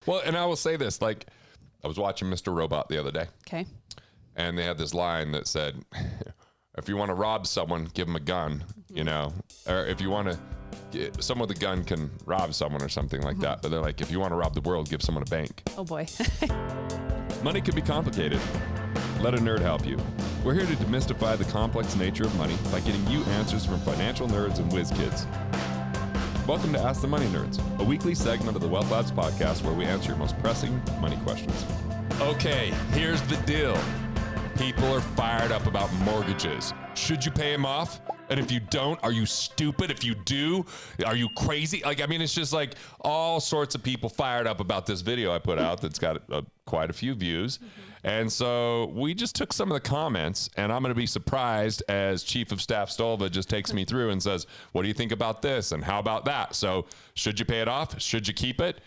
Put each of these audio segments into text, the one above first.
Well, and I will say this, like I was watching Mr. Robot the other day. Okay. And they had this line that said, if you want to rob someone, give them a gun, you know, or if you want to, someone with a gun can rob someone or something like that. But they're like, if you want to rob the world, give someone a bank. Oh boy. Money can be complicated. Let a nerd help you. We're here to demystify the complex nature of money by getting you answers from financial nerds and whiz kids. Welcome to Ask the Money Nerds, a weekly segment of the Wealth Labs podcast where we answer your most pressing money questions. Okay, here's the deal. People are fired up about mortgages. Should you pay them off? And if you don't, are you stupid? If you do, are you crazy? Like, I mean, it's just like all sorts of people fired up about this video I put out that's got quite a few views. And so we just took some of the comments, and I'm going to be surprised as Chief of Staff Stolva just takes me through and says, what do you think about this? And how about that? So should you pay it off? Should you keep it?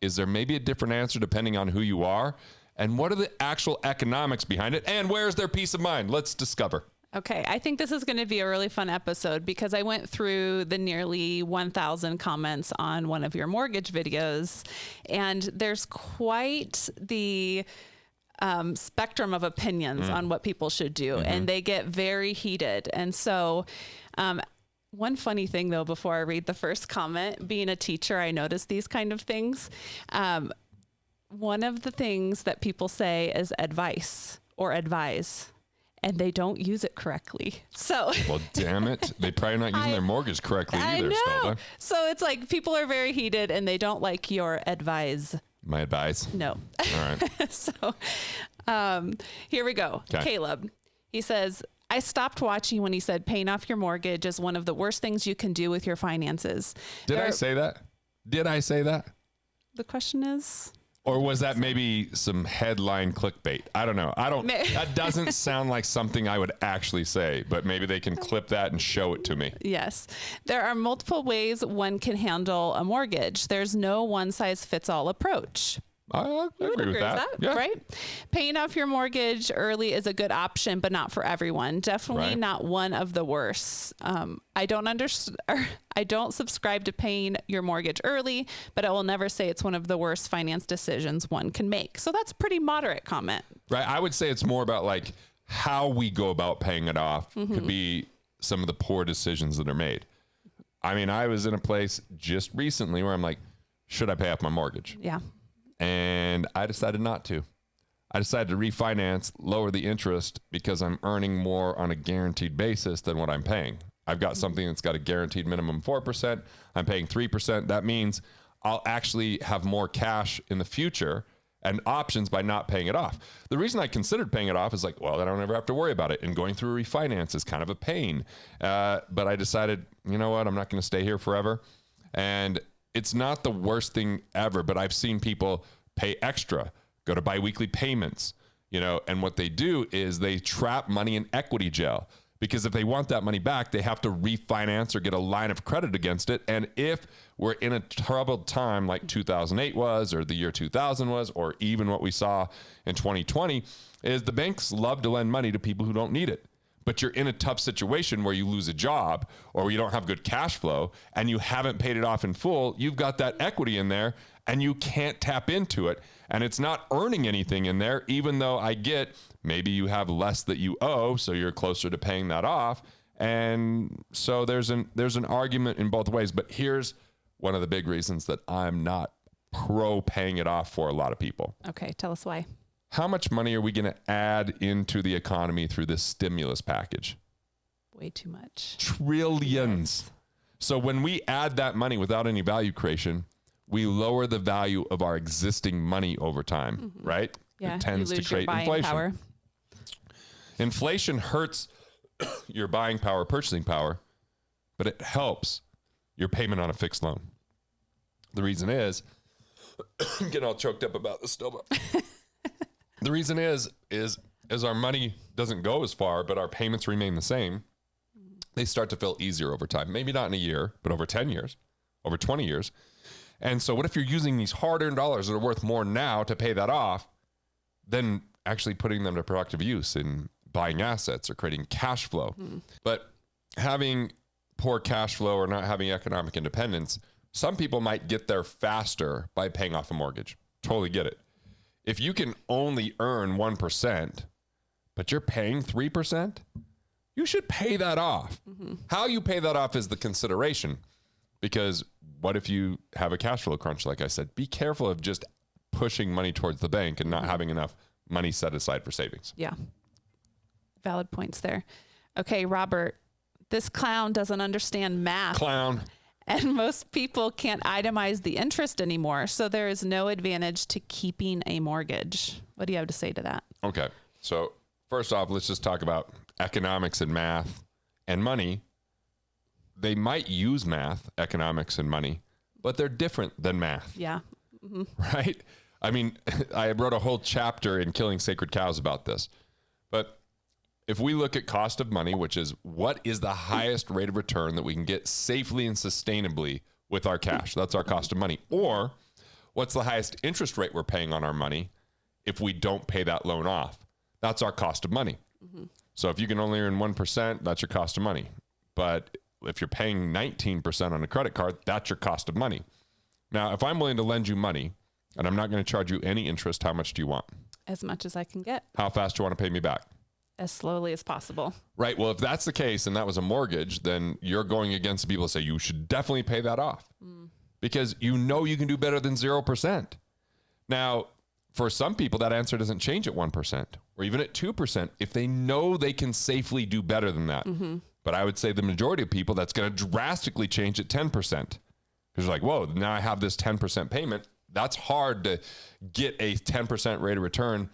Is there maybe a different answer depending on who you are? And what are the actual economics behind it? And where's their peace of mind? Let's discover. Okay, I think this is going to be a really fun episode because I went through the nearly 1,000 comments on one of your mortgage videos, and there's quite the spectrum of opinions on what people should do, and they get very heated. And so one funny thing, though, before I read the first comment, being a teacher, I notice these kind of things. One of the things that people say is advice or advise, and they don't use it correctly. So, well, damn it. They probably not using their mortgage correctly either. I know. Stolva. So it's like people are very heated and they don't like your advise. My advice? No. All right. So here we go. Okay. Caleb, he says, I stopped watching when he said paying off your mortgage is one of the worst things you can do with your finances. Did I say that? Did I say that? The question is... Or was that maybe some headline clickbait? I don't know. That doesn't sound like something I would actually say, but maybe they can clip that and show it to me. Yes. There are multiple ways one can handle a mortgage. There's no one size fits all approach. I agree with that. Yeah. Right? Paying off your mortgage early is a good option, but not for everyone. Definitely not one of the worst. I don't subscribe to paying your mortgage early, but I will never say it's one of the worst finance decisions one can make. So that's a pretty moderate comment. Right. I would say it's more about like how we go about paying it off could be some of the poor decisions that are made. I mean, I was in a place just recently where I'm like, should I pay off my mortgage? Yeah. And I decided not to. I decided to refinance, lower the interest because I'm earning more on a guaranteed basis than what I'm paying. I've got something that's got a guaranteed minimum 4%. I'm paying 3%. That means I'll actually have more cash in the future and options by not paying it off. The reason I considered paying it off is like, well, I don't ever have to worry about it. And going through a refinance is kind of a pain. But I decided, you know what? I'm not going to stay here forever. And it's not the worst thing ever, but I've seen people pay extra, go to biweekly payments, you know, and what they do is they trap money in equity jail because if they want that money back, they have to refinance or get a line of credit against it. And if we're in a troubled time like 2008 was, or the year 2000 was, or even what we saw in 2020, is the banks love to lend money to people who don't need it. But you're in a tough situation where you lose a job or you don't have good cash flow and you haven't paid it off in full, you've got that equity in there and you can't tap into it. And it's not earning anything in there, even though I get maybe you have less that you owe, so you're closer to paying that off. And so there's an argument in both ways. But here's one of the big reasons that I'm not pro paying it off for a lot of people. Okay, tell us why. How much money are we going to add into the economy through this stimulus package? Way too much. Trillions. Yes. So when we add that money without any value creation, we lower the value of our existing money over time, right? Yeah, it tends to create inflation. Power. Inflation hurts your buying power, purchasing power, but it helps your payment on a fixed loan. The reason is, I'm getting all choked up about this still, but the reason is as our money doesn't go as far, but our payments remain the same, they start to feel easier over time. Maybe not in a year, but over 10 years, over 20 years. And so what if you're using these hard-earned dollars that are worth more now to pay that off than actually putting them to productive use in buying assets or creating cash flow? But having poor cash flow or not having economic independence, some people might get there faster by paying off a mortgage. totally get it. If you can only earn 1%, but you're paying 3%, you should pay that off. How you pay that off is the consideration, because what if you have a cash flow crunch? Like I said, be careful of just pushing money towards the bank and not having enough money set aside for savings. Yeah. Valid points there. Okay, Robert, this clown doesn't understand math. Clown. And most people can't itemize the interest anymore. So there is no advantage to keeping a mortgage. What do you have to say to that? Okay. So first off, let's just talk about economics and math and money. They might use math, economics and money, but they're different than math. Yeah. Right? I mean, I wrote a whole chapter in Killing Sacred Cows about this. But if we look at cost of money, which is what is the highest rate of return that we can get safely and sustainably with our cash, that's our cost of money. Or what's the highest interest rate we're paying on our money if we don't pay that loan off? That's our cost of money. So if you can only earn 1%, that's your cost of money. But if you're paying 19% on a credit card, that's your cost of money. Now, if I'm willing to lend you money and I'm not going to charge you any interest, how much do you want? As much as I can get. How fast do you want to pay me back? As slowly as possible. Right. Well, if that's the case and that was a mortgage, then you're going against the people that say you should definitely pay that off because you know you can do better than 0%. Now, for some people, that answer doesn't change at 1% or even at 2% if they know they can safely do better than that. But I would say the majority of people, that's going to drastically change at 10%. Because you're like, whoa, now I have this 10% payment. That's hard to get a 10% rate of return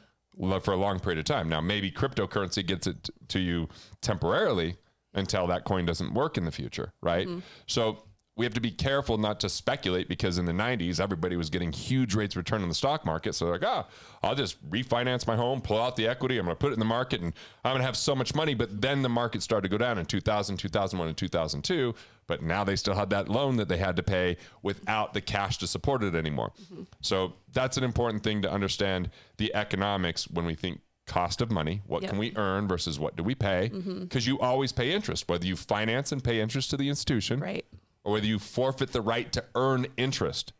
for a long period of time. Now, maybe cryptocurrency gets it to you temporarily until that coin doesn't work in the future, right? So we have to be careful not to speculate, because in the 90s, everybody was getting huge rates of return in the stock market. So they're like, I'll just refinance my home, pull out the equity, I'm going to put it in the market, and I'm going to have so much money. But then the market started to go down in 2000, 2001, and 2002. But now they still had that loan that they had to pay without the cash to support it anymore. So that's an important thing to understand, the economics when we think cost of money. What can we earn versus what do we pay? Because you always pay interest, whether you finance and pay interest to the institution, Right. or whether you forfeit the right to earn interest.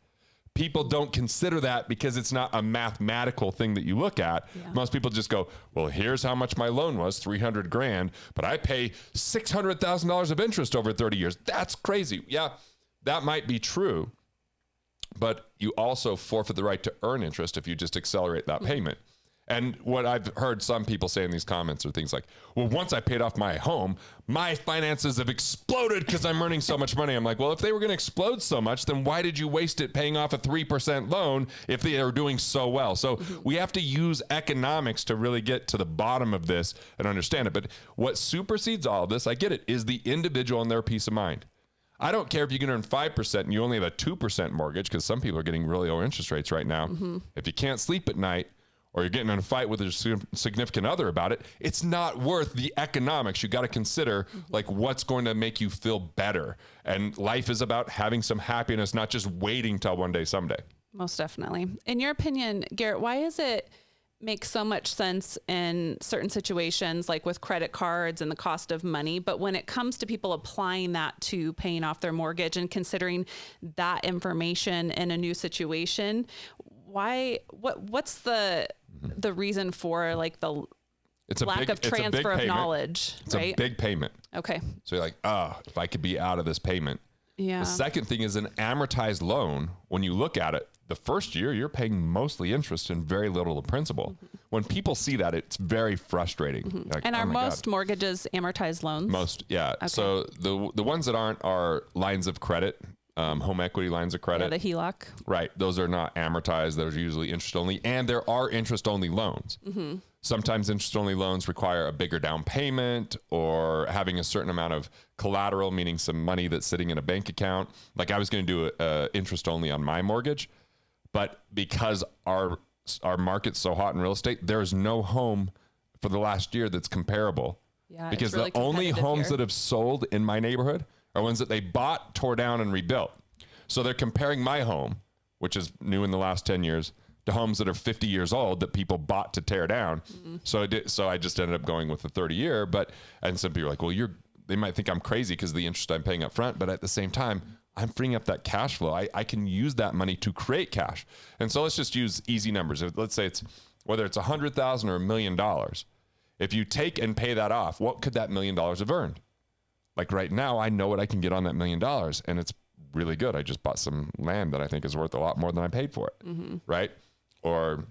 People don't consider that because it's not a mathematical thing that you look at. Most people just go, well, here's how much my loan was, $300,000, but I pay $600,000 of interest over 30 years. That's crazy. Yeah, that might be true, but you also forfeit the right to earn interest if you just accelerate that payment. And what I've heard some people say in these comments are things like, well, once I paid off my home, my finances have exploded because I'm earning so much money. I'm like, well, if they were going to explode so much, then why did you waste it paying off a 3% loan if they are doing so well? So we have to use economics to really get to the bottom of this and understand it. But what supersedes all of this, I get it, is the individual and their peace of mind. I don't care if you can earn 5% and you only have a 2% mortgage, because some people are getting really low interest rates right now. If you can't sleep at night, or you're getting in a fight with a significant other about it, it's not worth the economics. You got to consider like what's going to make you feel better. And life is about having some happiness, not just waiting till one day, someday. Most definitely. In your opinion, Garrett, why does it make so much sense in certain situations, like with credit cards and the cost of money, but when it comes to people applying that to paying off their mortgage and considering that information in a new situation, what's the reason for like the lack of transfer of knowledge? It's a big payment. Okay. So you're like, if I could be out of this payment. Yeah. The second thing is an amortized loan. When you look at it, the first year you're paying mostly interest and very little of principal. When people see that, it's very frustrating. Like, and are most mortgages amortized loans? Most, yeah. Okay. So the ones that aren't are lines of credit. Home equity lines of credit. Yeah, the HELOC. Right. Those are not amortized. Those are usually interest only. And there are interest only loans. Sometimes interest only loans require a bigger down payment or having a certain amount of collateral, meaning some money that's sitting in a bank account. Like I was going to do interest only on my mortgage, but because our market's so hot in real estate, there's no home for the last year that's comparable. Yeah, because the only homes that have sold in my neighborhood are ones that they bought, tore down, and rebuilt. So they're comparing my home, which is new in the last 10 years, to homes that are 50 years old that people bought to tear down. So I just ended up going with the 30-year. And some people are like, well, they might think I'm crazy because of the interest I'm paying up front. But at the same time, I'm freeing up that cash flow. I can use that money to create cash. And so let's just use easy numbers. Let's say whether it's $100,000 or $1 million. If you take and pay that off, what could that $1 million have earned? Like right now, I know what I can get on that $1 million, and it's really good. I just bought some land that I think is worth a lot more than I paid for it, right? Or,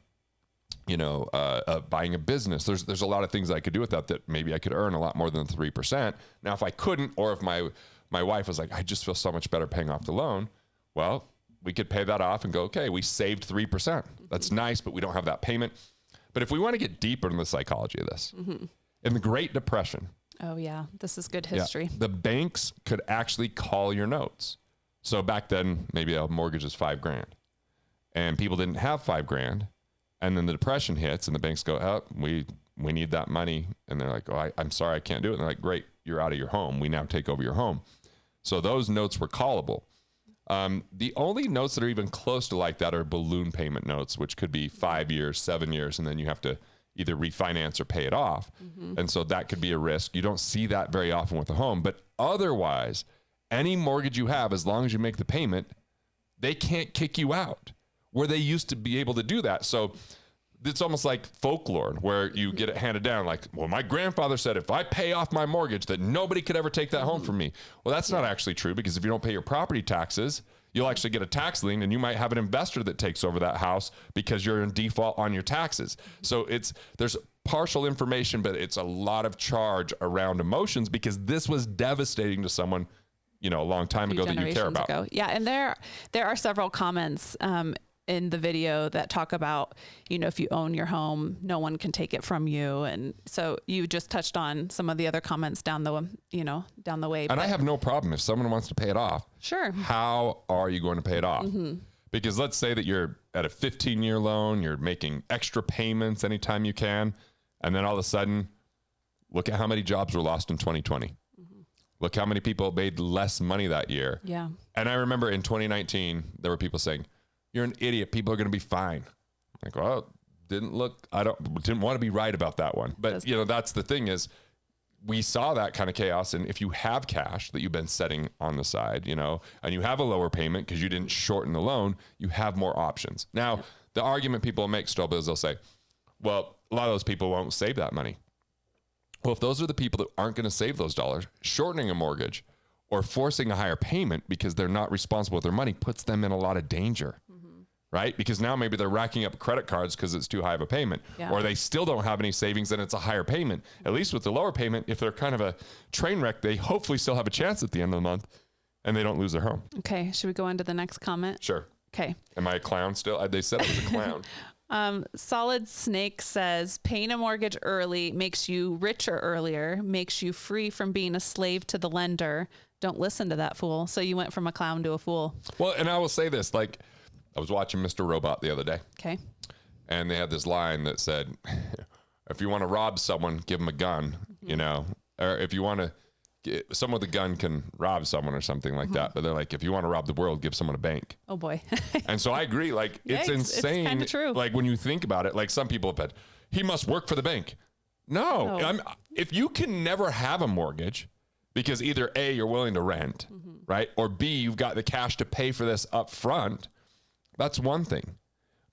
buying a business. There's a lot of things I could do with that maybe I could earn a lot more than 3%. Now, if I couldn't, or if my wife was like, I just feel so much better paying off the loan, well, we could pay that off and go, okay, we saved 3%. That's nice, but we don't have that payment. But if we want to get deeper in the psychology of this, in the Great Depression. Oh, yeah. This is good history. The banks could actually call your notes. So back then, maybe a mortgage is $5,000 and people didn't have $5,000. And then the depression hits and the banks go, oh, we need that money. And they're like, oh, I'm sorry, I can't do it. And they're like, great, you're out of your home. We now take over your home. So those notes were callable. The only notes that are even close to like that are balloon payment notes, which could be 5 years, 7 years, and then you have to either refinance or pay it off. And so that could be a risk. You don't see that very often with a home, but otherwise, any mortgage you have, as long as you make the payment, they can't kick you out, where they used to be able to do that. So it's almost like folklore where you get it handed down like, well, my grandfather said if I pay off my mortgage that nobody could ever take that home from me. Well, that's not actually true, because if you don't pay your property taxes, you'll actually get a tax lien, and you might have an investor that takes over that house because you're in default on your taxes. So there's partial information, but it's a lot of charge around emotions, because this was devastating to someone, a long time ago that you care about. Yeah. And there are several comments in the video that talk about, if you own your home, no one can take it from you. And so you just touched on some of the other comments down the way. And I have no problem if someone wants to pay it off. Sure. How are you going to pay it off? Because let's say that you're at a 15-year loan, you're making extra payments anytime you can. And then all of a sudden, look at how many jobs were lost in 2020. Look how many people made less money that year. Yeah. And I remember in 2019, there were people saying, you're an idiot. People are going to be fine. I'm like, well, didn't want to be right about that one. But that's the thing is, we saw that kind of chaos. And if you have cash that you've been setting on the side, and you have a lower payment because you didn't shorten the loan, you have more options. Now, the argument people make still is they'll say, well, a lot of those people won't save that money. Well, if those are the people that aren't going to save those dollars, shortening a mortgage or forcing a higher payment because they're not responsible with their money puts them in a lot of danger, right? Because now maybe they're racking up credit cards because it's too high of a payment, or they still don't have any savings and it's a higher payment. At least with the lower payment, if they're kind of a train wreck, they hopefully still have a chance at the end of the month and they don't lose their home. Okay. Should we go on to the next comment? Sure. Okay. Am I a clown still? They said I was a clown. Solid Snake says paying a mortgage early makes you richer earlier, makes you free from being a slave to the lender. Don't listen to that fool. So you went from a clown to a fool. Well, and I will say this, like I was watching Mr. Robot the other day. Okay. And they had this line that said, if you want to rob someone, give them a gun, or if you want to someone with a gun can rob someone or something like that. But they're like, if you want to rob the world, give someone a bank. Oh boy. And so I agree. Like it's insane. It's kind of true. Like when you think about it, like some people have said, he must work for the bank. No. If you can never have a mortgage because either A, you're willing to rent, right? Or B, you've got the cash to pay for this up front. That's one thing.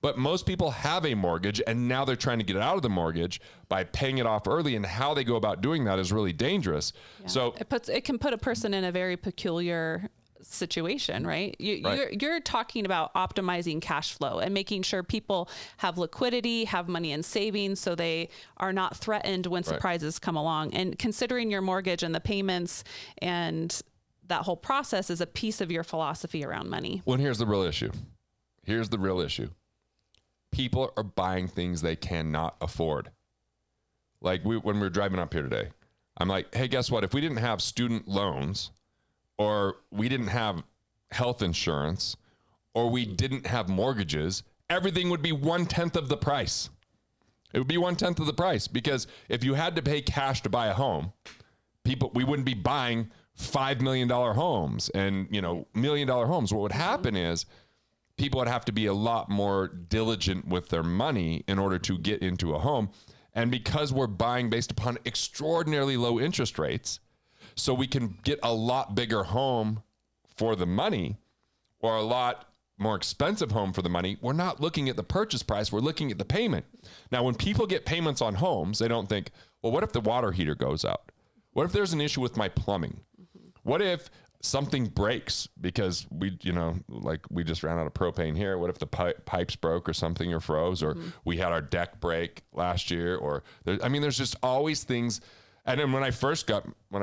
But most people have a mortgage and now they're trying to get out of the mortgage by paying it off early, and how they go about doing that is really dangerous. Yeah. So it can put a person in a very peculiar situation, right? You're talking about optimizing cash flow and making sure people have liquidity, have money in savings, so they are not threatened when surprises come along. And considering your mortgage and the payments and that whole process is a piece of your philosophy around money. Well, here's the real issue. People are buying things they cannot afford. Like when we were driving up here today, I'm like, hey, guess what? If we didn't have student loans, or we didn't have health insurance, or we didn't have mortgages, everything would be 1/10 of the price. It would be 1/10 of the price, because if you had to pay cash to buy a home, we wouldn't be buying $5 million homes and, $1 million homes. What would happen is people would have to be a lot more diligent with their money in order to get into a home. And because we're buying based upon extraordinarily low interest rates, so we can get a lot bigger home for the money or a lot more expensive home for the money, we're not looking at the purchase price. We're looking at the payment. Now, when people get payments on homes, they don't think, well, what if the water heater goes out? What if there's an issue with my plumbing? What if something breaks because we just ran out of propane here? What if the pipes broke or something or froze, or we had our deck break last year? Or there's just always things. And then when I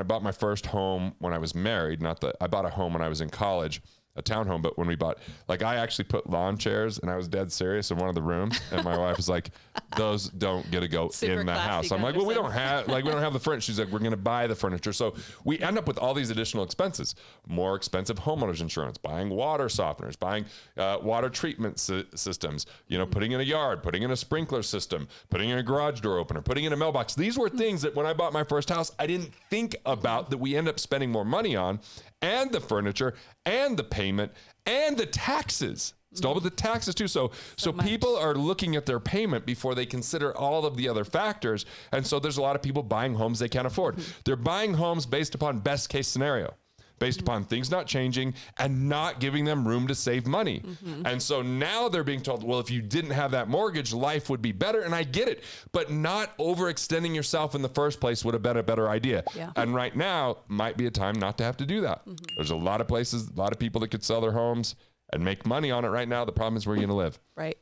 bought my first home when I was married, I bought a home when I was in college, a townhome, but when we bought, I actually put lawn chairs, and I was dead serious in one of the rooms, and my wife was like, those don't get to go in the house. I'm like, well, we don't have the furniture. She's like, we're going to buy the furniture. So we end up with all these additional expenses, more expensive homeowners insurance, buying water softeners, buying water treatment systems, putting in a yard, putting in a sprinkler system, putting in a garage door opener, putting in a mailbox. These were things that when I bought my first house, I didn't think about, that we end up spending more money on, and the furniture and the payment and the taxes. Still with the taxes too. So people are looking at their payment before they consider all of the other factors. And so there's a lot of people buying homes they can't afford. They're buying homes based upon best case scenario, based upon things not changing and not giving them room to save money. And so now they're being told, well, if you didn't have that mortgage, life would be better. And I get it, but not overextending yourself in the first place would have been a better idea. Yeah. And right now might be a time not to have to do that. There's a lot of places, a lot of people that could sell their homes and make money on it right now. The problem is where you're going to live. Right.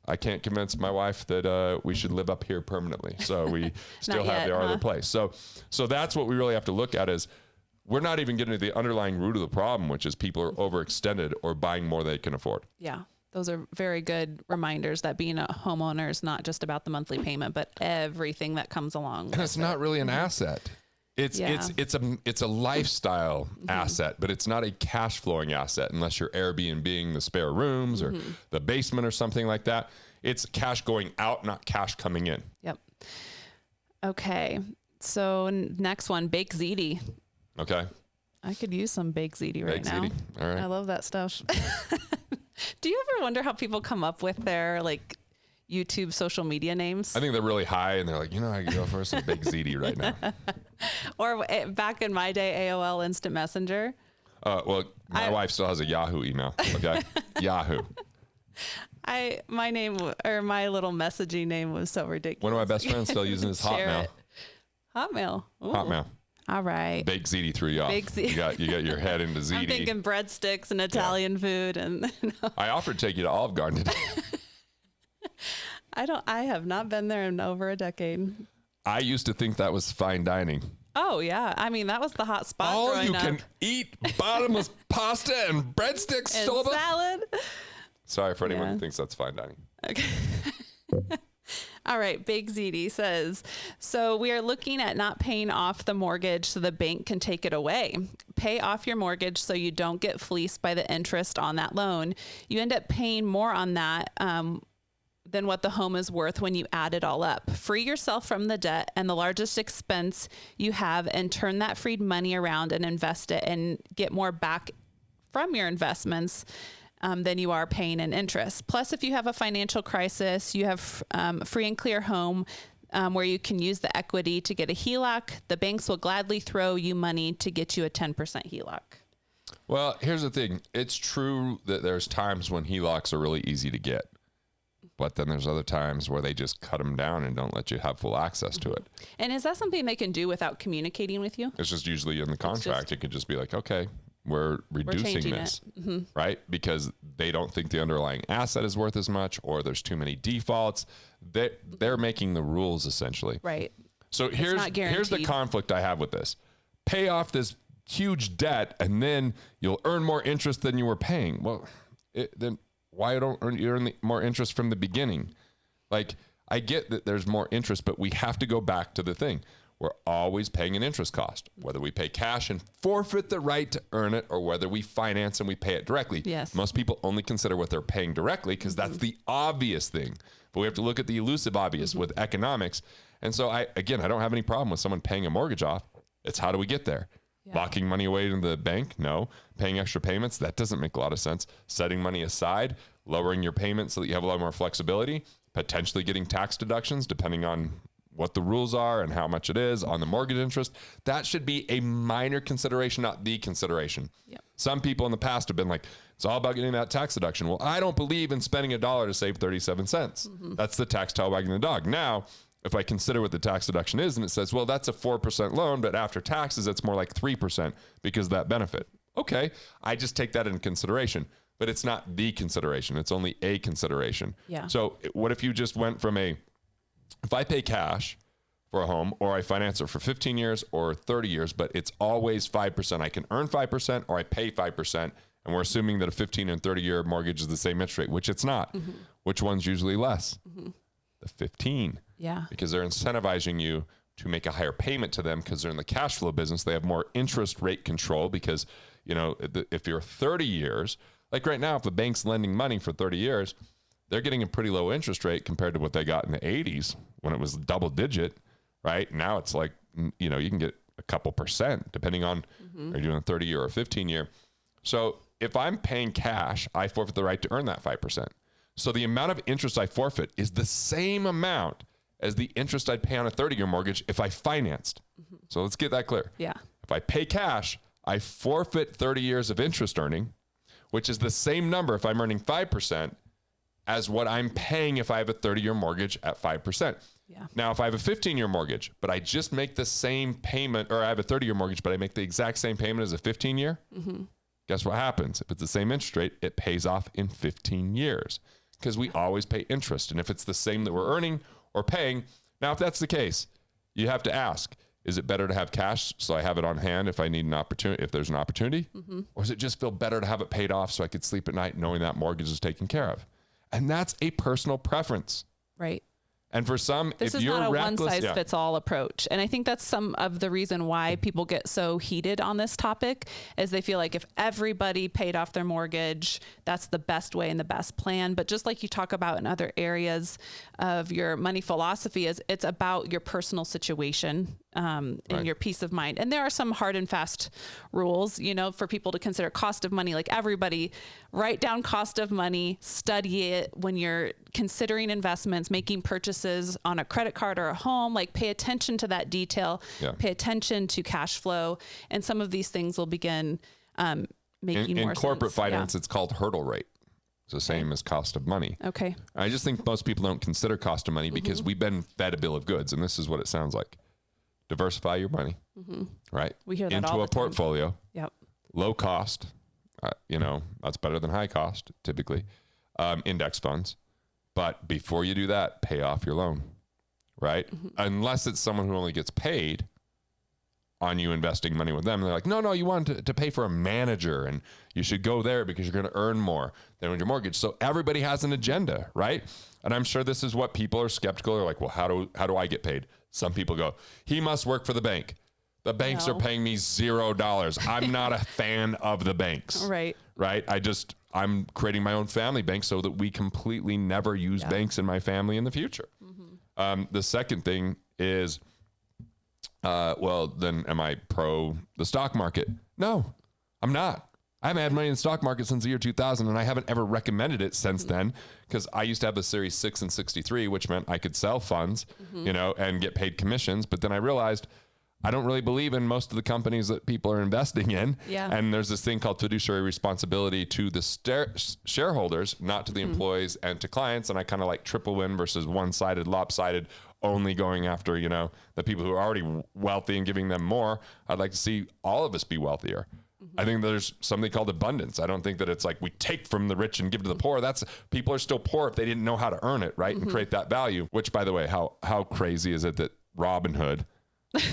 I can't convince my wife that we should live up here permanently. So we still have our other place. So that's what we really have to look at, is we're not even getting to the underlying root of the problem, which is people are overextended or buying more than they can afford. Yeah. Those are very good reminders that being a homeowner is not just about the monthly payment, but everything that comes along. And it's not really an asset. It's a lifestyle asset, but it's not a cash flowing asset unless you're Airbnb-ing the spare rooms or the basement or something like that. It's cash going out, not cash coming in. Yep. Okay. So next one, baked ziti. Okay. I could use some baked ziti right now. Ziti. All right. I love that stuff. Do you ever wonder how people come up with their YouTube social media names? I think they're really high and they're like, I could go for some baked ziti right now. Or back in my day, AOL Instant Messenger. Well, my wife still has a Yahoo email. Okay. Yahoo. My little messaging name was so ridiculous. One of my best friends still using his Hotmail. Hotmail. Ooh. Hotmail. All right. Baked ziti threw you off. You got your head into ziti. I'm thinking breadsticks and Italian food, and I offered to take you to Olive Garden today. I have not been there in over a decade. I used to think that was fine dining. Oh yeah, that was the hot spot. All you can eat bottomless pasta and breadsticks, and salad. Sorry for anyone who thinks that's fine dining. Okay. All right. Big ZD says, so we are looking at not paying off the mortgage so the bank can take it away. Pay off your mortgage so you don't get fleeced by the interest on that loan. You end up paying more on that than what the home is worth when you add it all up. Free yourself from the debt and the largest expense you have, and turn that freed money around and invest it and get more back from your investments than you are paying in interest. Plus, if you have a financial crisis, you have free and clear home where you can use the equity to get a HELOC. The banks will gladly throw you money to get you a 10% HELOC. Well, here's the thing. It's true that there's times when HELOCs are really easy to get, but then there's other times where they just cut them down and don't let you have full access to it. And is that something they can do without communicating with you? It's just usually in the contract. It could just be like, okay, we're reducing this, right? Because they don't think the underlying asset is worth as much, or there's too many defaults. They're making the rules essentially. Right. So here's the conflict I have with this. Pay off this huge debt and then you'll earn more interest than you were paying. Well, then why don't you earn more interest from the beginning? Like, I get that there's more interest, but we have to go back to the thing. We're always paying an interest cost, whether we pay cash and forfeit the right to earn it, or whether we finance and we pay it directly. Yes. Most people only consider what they're paying directly because that's the obvious thing. But we have to look at the elusive obvious with economics. And so I don't have any problem with someone paying a mortgage off. It's how do we get there? Yeah. Locking money away in the bank? No. Paying extra payments? That doesn't make a lot of sense. Setting money aside, lowering your payments so that you have a lot more flexibility, potentially getting tax deductions depending on what the rules are and how much it is on the mortgage interest. That should be a minor consideration, not the consideration. Yep. Some people in the past have been like, it's all about getting that tax deduction. Well, I don't believe in spending $1 to save 37 cents. That's the tax tail wagging the dog. Now, if I consider what the tax deduction is and it says, well, that's a 4% loan, but after taxes, it's more like 3% because of that benefit. Okay, I just take that into consideration, but it's not the consideration. It's only a consideration. Yeah. So what if you just went from if I pay cash for a home or I finance it for 15 years or 30 years, but it's always 5%. I can earn 5% or I pay 5%. And we're assuming that a 15 and 30 year mortgage is the same interest rate, which it's not. Which one's usually less? The 15. Yeah. Because they're incentivizing you to make a higher payment to them because they're in the cash flow business. They have more interest rate control because, if you're 30 years, like right now, if the bank's lending money for 30 years, they're getting a pretty low interest rate compared to what they got in the 80s when it was double digit, right? Now it's like, you can get a couple percent depending on are you doing a 30 year or 15 year. So if I'm paying cash, I forfeit the right to earn that 5%. So the amount of interest I forfeit is the same amount as the interest I'd pay on a 30-year mortgage if I financed. So let's get that clear. Yeah. If I pay cash, I forfeit 30 years of interest earning, which is the same number if I'm earning 5% as what I'm paying if I have a 30-year mortgage at 5%. Yeah. Now, if I have a 15-year mortgage, but I just make the same payment, or I have a 30-year mortgage, but I make the exact same payment as a 15-year, guess what happens? If it's the same interest rate, it pays off in 15 years because we always pay interest. And if it's the same that we're earning or paying, now, if that's the case, you have to ask, is it better to have cash so I have it on hand if I need an opportunity, if there's an opportunity? Or does it just feel better to have it paid off so I could sleep at night knowing that mortgage is taken care of? And that's a personal preference. Right. And for some, this if is you're not a reckless, one-size-fits-all approach. And I think that's some of the reason why people get so heated on this topic is they feel like if everybody paid off their mortgage, that's the best way and the best plan. But just like you talk about in other areas of your money philosophy, is it's about your personal situation and your peace of mind. And there are some hard and fast rules, for people to consider cost of money. Like everybody, write down cost of money, study it when you're considering investments, making purchases on a credit card or a home, like pay attention to that detail, pay attention to cash flow. And some of these things will begin making more sense. In corporate sense. finance, it's called hurdle rate. It's the same as cost of money. Okay. I just think most people don't consider cost of money because we've been fed a bill of goods. And this is what it sounds like. Diversify your money, right? We hear that into all a the time. portfolio. Yep. Low cost, that's better than high cost, typically. Index funds. But before you do that, pay off your loan, right? Unless it's someone who only gets paid on you investing money with them. And they're like, no, you want to pay for a manager and you should go there because you're going to earn more than with your mortgage. So everybody has an agenda, right? And I'm sure this is what people are skeptical. They're like, well, how do I get paid? Some people go, he must work for the bank. The banks are paying me $0. I'm not a fan of the banks. Right. Right. I'm creating my own family bank so that we completely never use banks in my family in the future. The second thing is, then am I pro the stock market? No, I'm not. I haven't had money in the stock market since the year 2000, and I haven't ever recommended it since then because I used to have the Series 6 and 63, which meant I could sell funds, and get paid commissions. But then I realized I don't really believe in most of the companies that people are investing in. Yeah. And there's this thing called fiduciary responsibility to the shareholders, not to the employees and to clients. And I kind of like triple win versus one-sided, lopsided, only going after, the people who are already wealthy and giving them more. I'd like to see all of us be wealthier. I think there's something called abundance. I don't think that it's like we take from the rich and give to the poor. People are still poor if they didn't know how to earn it, right? And create that value, which, by the way, how crazy is it that Robinhood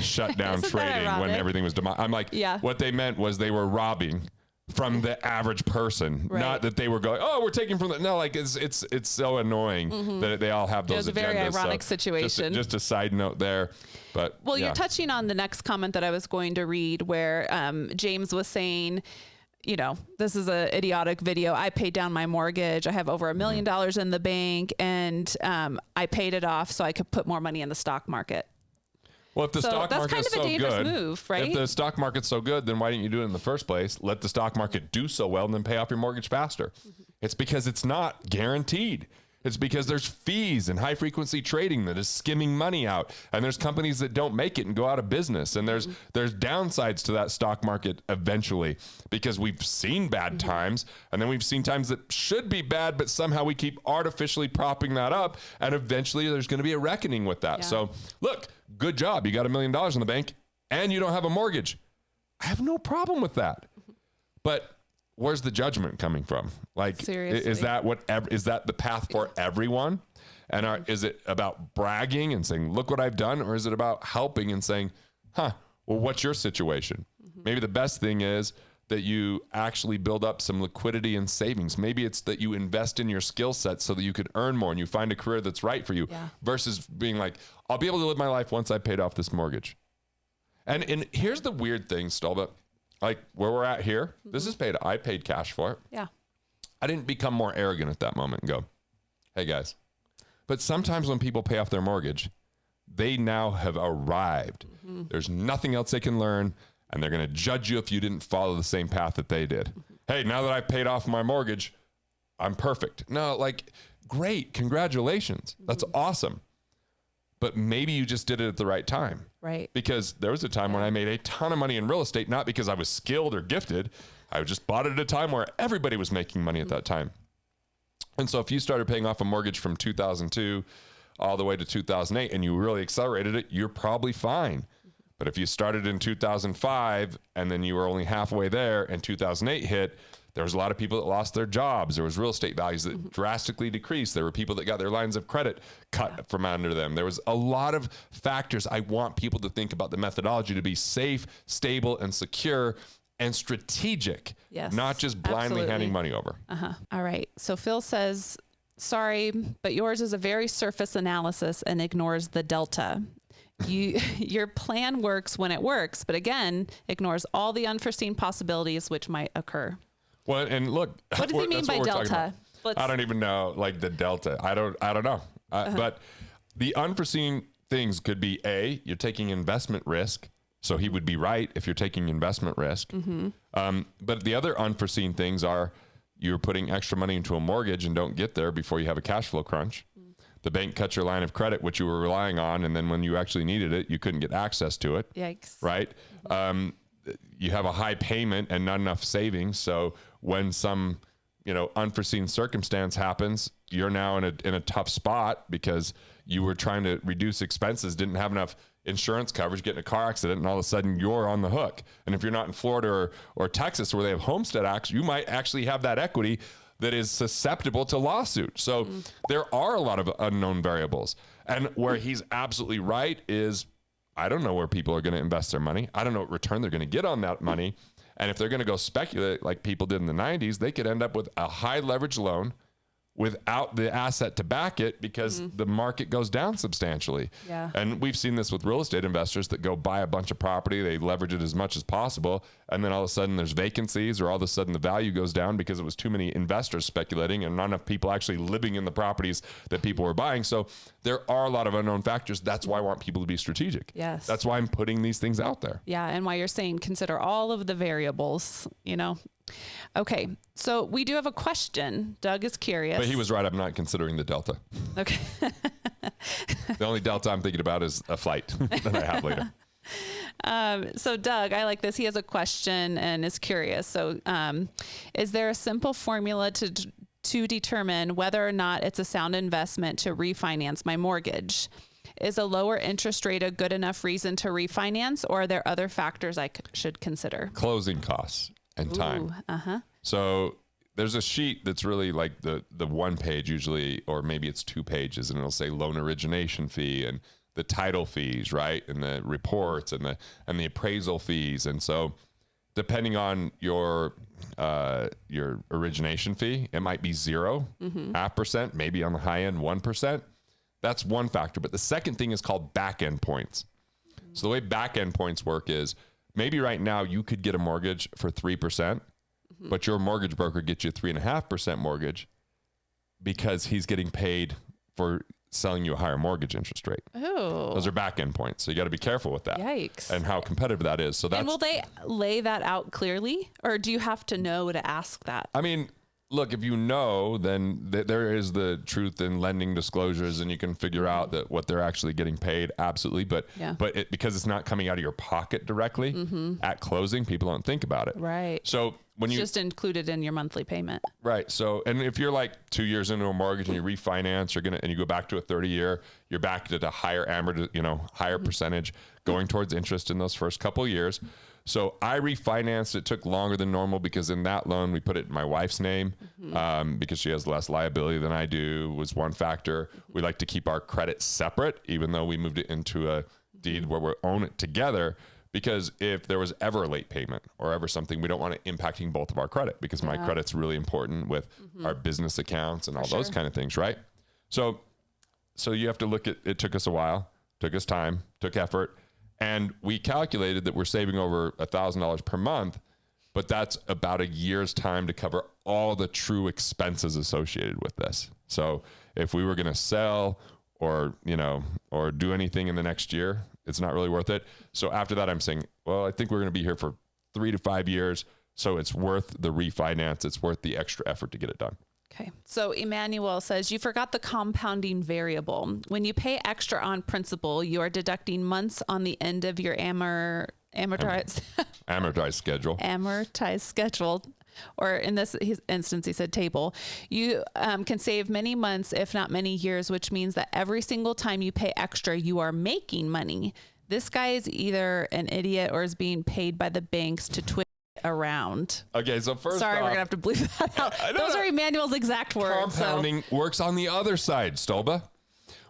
shut down trading when everything was I'm like, what they meant was they were robbing from the average person, not that they were going, oh, we're taking from the, no, like it's so annoying that they all have those agendas. It was a very ironic situation. Just a side note there. But you're touching on the next comment that I was going to read where James was saying, this is an idiotic video. I paid down my mortgage. I have over $1 million in the bank and I paid it off so I could put more money in the stock market. Well, if the stock market is so good, move, right? If the stock market's so good, then why didn't you do it in the first place? Let the stock market do so well and then pay off your mortgage faster. It's because it's not guaranteed. It's because there's fees and high frequency trading that is skimming money out. And there's companies that don't make it and go out of business. And there's downsides to that stock market eventually, because we've seen bad times, and then we've seen times that should be bad, but somehow we keep artificially propping that up. And eventually there's going to be a reckoning with that. Yeah. So look, good job. You got $1 million in the bank and you don't have a mortgage. I have no problem with that. But where's the judgment coming from? Like, Seriously. is that the path for everyone? And is it about bragging and saying, look what I've done? Or is it about helping and saying, well, what's your situation? Maybe the best thing is that you actually build up some liquidity and savings. Maybe it's that you invest in your skill set so that you could earn more and you find a career that's right for you, versus being like, I'll be able to live my life once I paid off this mortgage. And here's the weird thing, Stolba. Like where we're at here, this is paid. I paid cash for it. Yeah. I didn't become more arrogant at that moment and go, hey guys. But sometimes when people pay off their mortgage, they now have arrived. There's nothing else they can learn, and they're going to judge you if you didn't follow the same path that they did. Hey, now that I've paid off my mortgage, I'm perfect. No, like, great. Congratulations. That's awesome. But maybe you just did it at the right time. Right. Because there was a time when I made a ton of money in real estate, not because I was skilled or gifted. I just bought it at a time where everybody was making money at that time. And so if you started paying off a mortgage from 2002 all the way to 2008 and you really accelerated it, you're probably fine. But if you started in 2005 and then you were only halfway there and 2008 hit, there was a lot of people that lost their jobs. There was real estate values that drastically decreased. There were people that got their lines of credit cut from under them. There was a lot of factors. I want people to think about the methodology to be safe, stable, and secure and strategic, not just blindly handing money over. All right. So Phil says, sorry, but yours is a very surface analysis and ignores the delta. Your plan works when it works, but again, ignores all the unforeseen possibilities which might occur. Well, and look, what does he mean by delta? I don't even know, like the delta. I don't know. But the unforeseen things could be you're taking investment risk. So he would be right if you're taking investment risk. But the other unforeseen things are you're putting extra money into a mortgage and don't get there before you have a cash flow crunch. The bank cut your line of credit, which you were relying on. And then when you actually needed it, you couldn't get access to it. Yikes. Right. You have a high payment and not enough savings. So when some, unforeseen circumstance happens, you're now in a tough spot because you were trying to reduce expenses, didn't have enough insurance coverage, get in a car accident, and all of a sudden you're on the hook. And if you're not in Florida or Texas where they have homestead acts, you might actually have that equity that is susceptible to lawsuit. So there are a lot of unknown variables. And where he's absolutely right is, I don't know where people are going to invest their money. I don't know what return they're going to get on that money. And if they're going to go speculate like people did in the 90s, they could end up with a high leverage loan without the asset to back it because the market goes down substantially. Yeah. And we've seen this with real estate investors that go buy a bunch of property, they leverage it as much as possible, and then all of a sudden there's vacancies, or all of a sudden the value goes down because it was too many investors speculating and not enough people actually living in the properties that people were buying. So there are a lot of unknown factors. That's why I want people to be strategic. Yes. That's why I'm putting these things out there. Yeah. And why you're saying consider all of the variables, Okay, so we do have a question. Doug is curious. But he was right. I'm not considering the delta. Okay. The only delta I'm thinking about is a flight that I have later. So Doug, I like this. He has a question and is curious. So is there a simple formula to determine whether or not it's a sound investment to refinance my mortgage? Is a lower interest rate a good enough reason to refinance, or are there other factors I should consider? Closing costs and time. So there's a sheet that's really like the one page usually, or maybe it's 2 pages, and it'll say loan origination fee and the title fees, right? And the reports and the appraisal fees. And so depending on your origination fee, it might be 0.5%, maybe on the high end, 1%. That's one factor. But the second thing is called back end points. So the way back end points work is, maybe right now you could get a mortgage for 3%, but your mortgage broker gets you a 3.5% mortgage because he's getting paid for selling you a higher mortgage interest rate. Oh, those are back end points. So you got to be careful with that. Yikes. And how competitive that is. So that's, and will they lay that out clearly, or do you have to know to ask that? I mean, look, if you know, then there is the truth in lending disclosures, and you can figure out that what they're actually getting paid. Absolutely. But because it's not coming out of your pocket directly at closing, people don't think about it. Right. So when it's just included in your monthly payment. Right. So, and if you're like 2 years into a mortgage and you refinance, and you go back to a 30-year, you're back at a higher higher percentage going towards interest in those first couple of years. So I refinanced. It took longer than normal because in that loan, we put it in my wife's name because she has less liability than I do, was one factor. We like to keep our credit separate, even though we moved it into a deed where we own it together, because if there was ever a late payment or ever something, we don't want it impacting both of our credit, because my credit's really important with our business accounts and all those kind of things, right? So you have to look at, it took us a while, took us time, took effort. And we calculated that we're saving over $1,000 per month, but that's about a year's time to cover all the true expenses associated with this. So if we were going to sell or do anything in the next year, it's not really worth it. So after that, I'm saying, well, I think we're going to be here for 3 to 5 years. So it's worth the refinance. It's worth the extra effort to get it done. Okay. So Emmanuel says, you forgot the compounding variable. When you pay extra on principal, you are deducting months on the end of your amortized schedule. Amortized schedule. Or in this instance, he said table. You can save many months, if not many years, which means that every single time you pay extra, you are making money. This guy is either an idiot or is being paid by the banks to twist around. Okay, so first Sorry, off, we're gonna have to bleep that out. Those are Emmanuel's exact words. Compounding works on the other side, Stolba.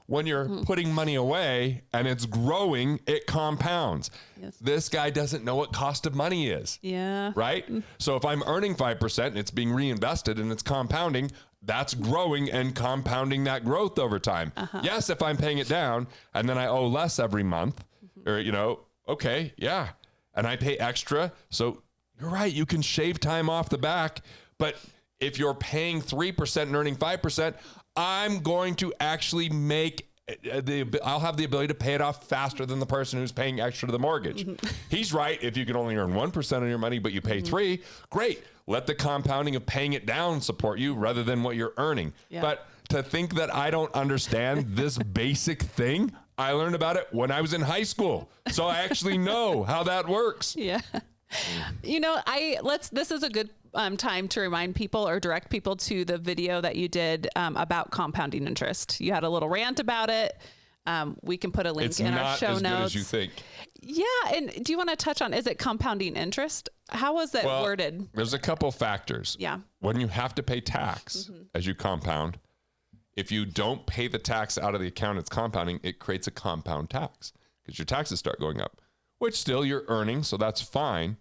When you're putting money away and it's growing, it compounds. Yes. This guy doesn't know what cost of money is. Yeah. Right? So if I'm earning 5% and it's being reinvested and it's compounding, that's growing and compounding that growth over time. Yes, if I'm paying it down and then I owe less every month, or, okay, yeah. And I pay extra. So you're right, you can shave time off the back, but if you're paying 3% and earning 5%, I'm going to actually I'll have the ability to pay it off faster than the person who's paying extra to the mortgage. He's right. If you can only earn 1% on your money, but you pay 3%, great. Let the compounding of paying it down support you rather than what you're earning. Yeah. But to think that I don't understand this basic thing, I learned about it when I was in high school. So I actually know how that works. Yeah. This is a good time to remind people or direct people to the video that you did about compounding interest. You had a little rant about it. We can put a link in our show notes. It's not as good as you think. Yeah. And do you want to touch on, is it compounding interest? How was that worded? There's a couple factors. Yeah. When you have to pay tax as you compound, if you don't pay the tax out of the account it's compounding, it creates a compound tax because your taxes start going up, which still you're earning, so that's fine.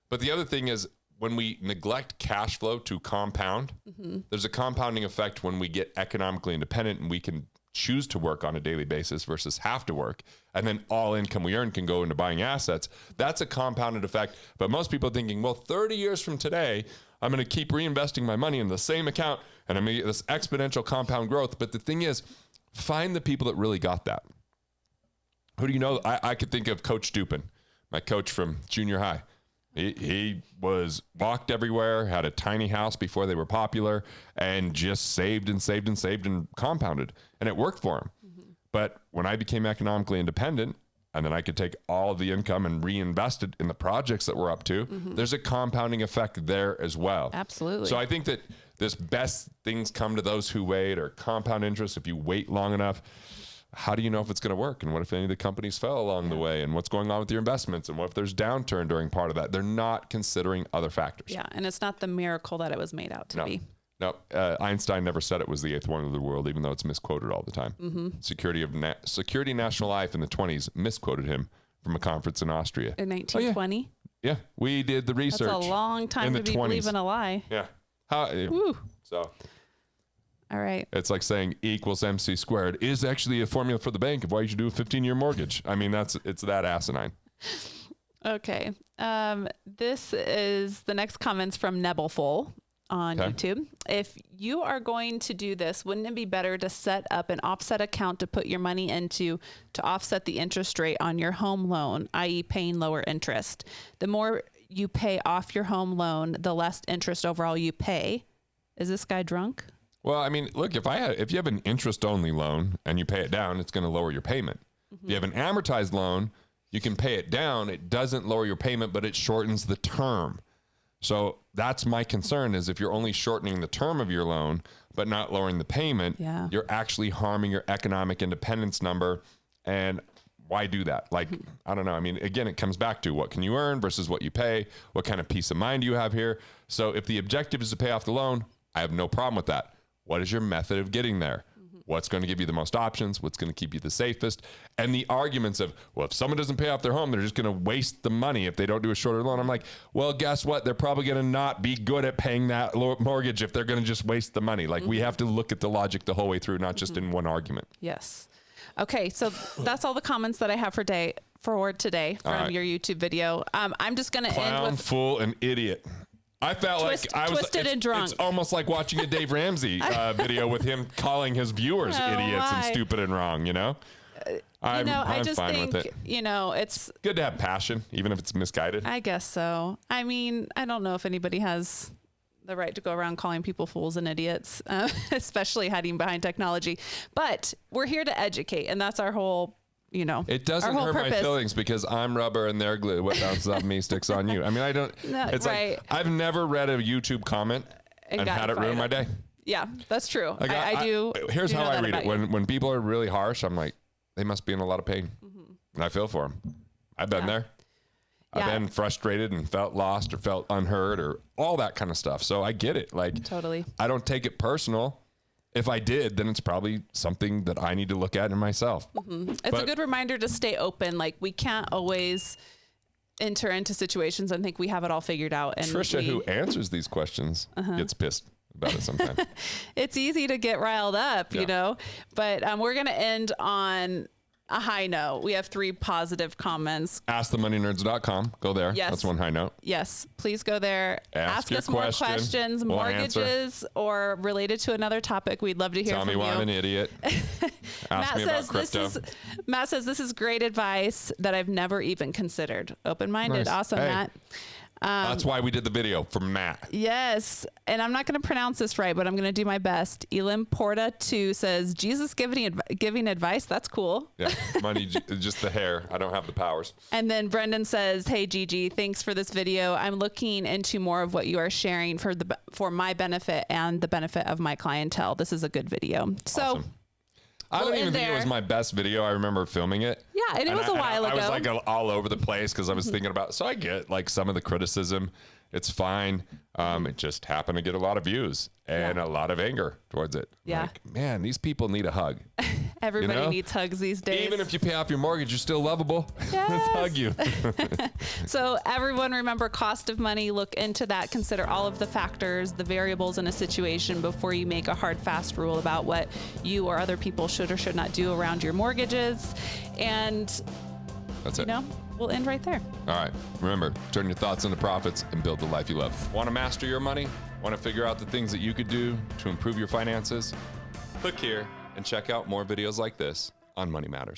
But the other thing is when we neglect cash flow to compound, there's a compounding effect when we get economically independent and we can choose to work on a daily basis versus have to work. And then all income we earn can go into buying assets. That's a compounded effect. But most people are thinking, well, 30 years from today, I'm going to keep reinvesting my money in the same account and I'm going to get this exponential compound growth. But the thing is, find the people that really got that. Who do you know? I could think of Coach Dupin, my coach from junior high. He was walked everywhere, had a tiny house before they were popular, and just saved and saved and saved and compounded. And it worked for him. But when I became economically independent, and then I could take all of the income and reinvest it in the projects that we're up to, there's a compounding effect there as well. Absolutely. So I think that this best things come to those who wait, or compound interest. If you wait long enough, how do you know if it's going to work? And what if any of the companies fell along the way? And what's going on with your investments? And what if there's downturn during part of that? They're not considering other factors. Yeah, and it's not the miracle that it was made out to be. No, Einstein never said it was the eighth wonder of the world, even though it's misquoted all the time. Security National Life in the 20s misquoted him from a conference in Austria. In 1920? Yeah, we did the research. That's a long time to be believing a lie. Yeah. So... All right. It's like saying E equals MC squared is actually a formula for the bank of why you should do a 15-year mortgage. I mean, it's that asinine. Okay. This is the next comments from Nebelful on YouTube. If you are going to do this, wouldn't it be better to set up an offset account to put your money into to offset the interest rate on your home loan, i.e. paying lower interest? The more you pay off your home loan, the less interest overall you pay. Is this guy drunk? Well, I mean, look, if you have an interest-only loan and you pay it down, it's going to lower your payment. If you have an amortized loan, you can pay it down. It doesn't lower your payment, but it shortens the term. So that's my concern is if you're only shortening the term of your loan, but not lowering the payment, you're actually harming your economic independence number. And why do that? Like, I don't know. I mean, again, it comes back to what can you earn versus what you pay? What kind of peace of mind do you have here? So if the objective is to pay off the loan, I have no problem with that. What is your method of getting there? What's going to give you the most options? What's going to keep you the safest? And the arguments of, well, if someone doesn't pay off their home, they're just going to waste the money if they don't do a shorter loan. I'm like, well, guess what? They're probably going to not be good at paying that mortgage if they're going to just waste the money. Like we have to look at the logic the whole way through, not just in one argument. Yes. Okay. So that's all the comments that I have for today from your YouTube video. I'm just going to end with fool, and idiot. I felt twisted and drunk. It's almost like watching a Dave Ramsey video with him calling his viewers idiots and stupid and wrong, you know? I'm just fine think, with it. It's good to have passion, even if it's misguided. I guess so. I mean, I don't know if anybody has the right to go around calling people fools and idiots, especially hiding behind technology. But we're here to educate, and that's our whole it doesn't hurt my feelings because I'm rubber and they're glue. What bounces off me sticks on you. I mean, it's right. Like, I've never read a YouTube comment and had it ruin my day. Yeah, that's true. Like I do. Here's how I read it. When people are really harsh, I'm like, they must be in a lot of pain. And I feel for them. I've been there. I've been frustrated and felt lost or felt unheard or all that kind of stuff. So I get it. Like, totally. I don't take it personal. If I did, then it's probably something that I need to look at in myself. It's a good reminder to stay open. Like we can't always enter into situations and think we have it all figured out. And Trisha, who answers these questions, gets pissed about it sometimes. It's easy to get riled up, but we're going to end on a high note. We have 3 positive comments. AskTheMoneyNerds.com. Go there. Yes. That's one high note. Yes. Please go there. Ask us more questions, we'll mortgages, answer. Or related to another topic. We'd love to hear from you. Tell me why I'm an idiot. Ask me about crypto. Matt says, this is great advice that I've never even considered. Open-minded. Nice. Awesome, hey. Matt. That's why we did the video for Matt. Yes. And I'm not going to pronounce this right, but I'm going to do my best. Elim Porta 2 says, Jesus giving advice. That's cool. Yeah. Money, just the hair. I don't have the powers. And then Brendan says, hey, Gigi, thanks for this video. I'm looking into more of what you are sharing for my benefit and the benefit of my clientele. This is a good video. So awesome. I don't even think it was my best video. I remember filming it. Yeah, and it was a while ago. I was like all over the place because I was thinking about. So I get like some of the criticism. It's fine. It just happened to get a lot of views and a lot of anger towards it. Yeah. Like, man, these people need a hug. Everybody needs hugs these days. Even if you pay off your mortgage, you're still lovable. Yes. Let's hug you. So everyone remember cost of money. Look into that. Consider all of the factors, the variables in a situation before you make a hard, fast rule about what you or other people should or should not do around your mortgages. And that's it. We'll end right there. All right. Remember, turn your thoughts into profits and build the life you love. Want to master your money? Want to figure out the things that you could do to improve your finances? Click here and check out more videos like this on Money Matters.